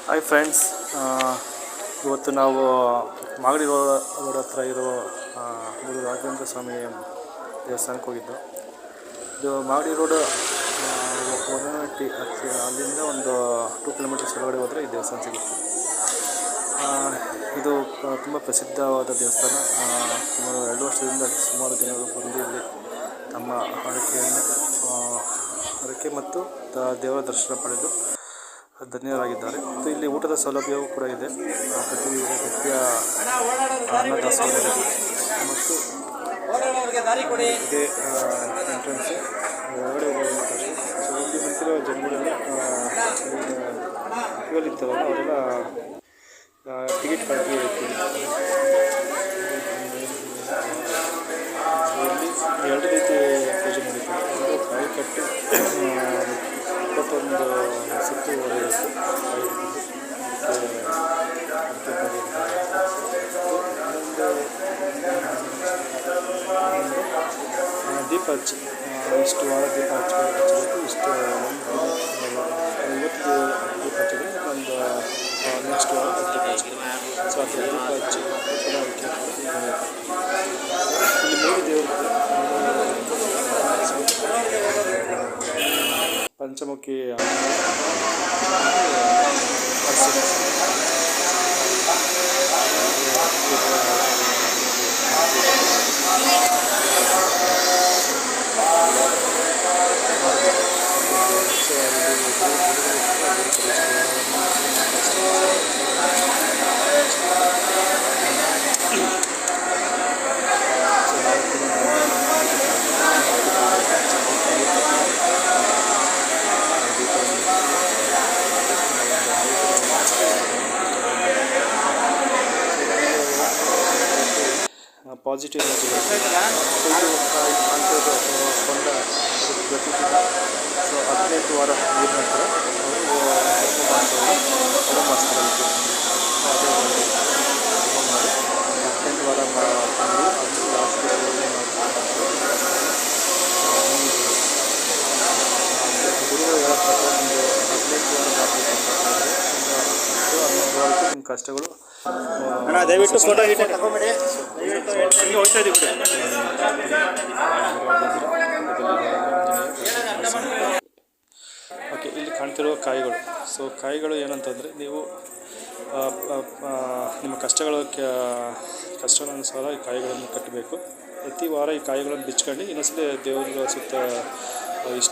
Hi friends, ಇವತ್ತು ನಾವು Magadi road ಹತ್ರ ಇರೋ ಗುರು ರಾಘವೇಂದ್ರ ಸ್ವಾಮಿ ದೇವಸ್ಥಾನಕ್ಕೆ ಹೋಗಿದ್ದು. ಇದು ಮಾಗಡಿ ರೋಡ್ ಹೊನ್ನಟ್ಟಿ ಹತ್ತಿರ, ಅಲ್ಲಿಂದ ಒಂದು 2 ಕಿಲೋಮೀಟರ್ಸ್ ಒಳಗಡೆ ಹೋದರೆ ಈ ದೇವಸ್ಥಾನ ಸಿಗುತ್ತೆ. ಇದು ತುಂಬ ಪ್ರಸಿದ್ಧವಾದ ದೇವಸ್ಥಾನ. ಸುಮಾರು 2 ವರ್ಷದಿಂದ ಸುಮಾರು ಜನರು ಬಂದು ಇಲ್ಲಿ ತಮ್ಮ ಹರಕೆ ಮತ್ತು ದೇವರ ದರ್ಶನ ಪಡೆದು ಧನ್ಯರಾಗಿದ್ದಾರೆ. ಮತ್ತು ಇಲ್ಲಿ ಊಟದ ಸೌಲಭ್ಯವೂ ಕೂಡ ಇದೆ. ಪ್ರತಿನಿತ್ಯ ಅನ್ನದಾಸೋಹ ಇದೆ ಮತ್ತು ಇದೇ ಎಂಟ್ರೆನ್ಸ್ ಹೊರಗಡೆ ಹೋಗಬೇಕು. ಸೊ ಇಲ್ಲಿ ನಿಂತಿರೋ ಜನಗಳೆಲ್ಲ ಇಲ್ಲಿರ್ತಾರಲ್ಲ ಅವರೆಲ್ಲ ಟಿಕೆಟ್ ಕಾಯ್ದು ಇರ್ತಾರೆ. ಇಲ್ಲಿ 2 ರೀತಿ ಪೂಜೆ ನಡೀತಾರೆ. ಒಂದು ಕಾಯಿ ಕಟ್ಟಿ 21 ಸುತ್ತು ಹೊಡೆಯಬೇಕು. ದೀಪ ಹಚ್ಚಿ ಇಷ್ಟು ವಾರ ದೀಪ ಹಚ್ಚಬೇಕು. ಇಷ್ಟು ಇವತ್ತು ದೀಪ ಹಚ್ಚಿದ್ರೆ ಒಂದು ನೆಕ್ಸ್ಟ್ ವಾರ ದೀಪ ಹಚ್ಚಬೇಕು. ಸೊ ಆ ದೀಪ ಹಚ್ಚಿ ಇಲ್ಲಿ 3 ದೇವರು. ಪಂಚಮುಖಿ ಪಾಸಿಟಿವ್ ಎನರ್ಜಿ ಕೊಂಡ ಪ್ರತಿದಿನ. ಸೊ 18 ವಾರ ನೀರಿನ ನಂತರ ಅವರು ಮಾಡ್ತಾರೆ. ಅದೇ ಮಾಡಿ 18 ವಾರ ತಂದು ಲಾಸ್ಟ್ ಗುರುಗಳು ಹೇಳೋ ಪ್ರಕಾರ ಒಂದು 18 ವಾರ ಮಾಡಬೇಕು ಅಂತ. 11 ವಾರಕ್ಕೆ ನಿಮ್ಮ ಕಷ್ಟಗಳು ದಯವಿಟ್ಟು ಫೋಟೋ ತಗೊಂಬೇಡಿ. ಓಕೆ, ಇಲ್ಲಿ ಕಾಣ್ತಿರುವ ಕಾಯಿಗಳು. ಸೊ ಕಾಯಿಗಳು ಏನಂತಂದರೆ, ನೀವು ನಿಮ್ಮ ಕಷ್ಟಗಳನುಸಾರ ಈ ಕಾಯಿಗಳನ್ನು ಕಟ್ಟಬೇಕು. ಪ್ರತಿ ವಾರ ಈ ಕಾಯಿಗಳನ್ನು ಬಿಚ್ಕೊಂಡು ಇನ್ನೊಂದ್ಸಲಿ ದೇವರ ಸುತ್ತ ಇಷ್ಟು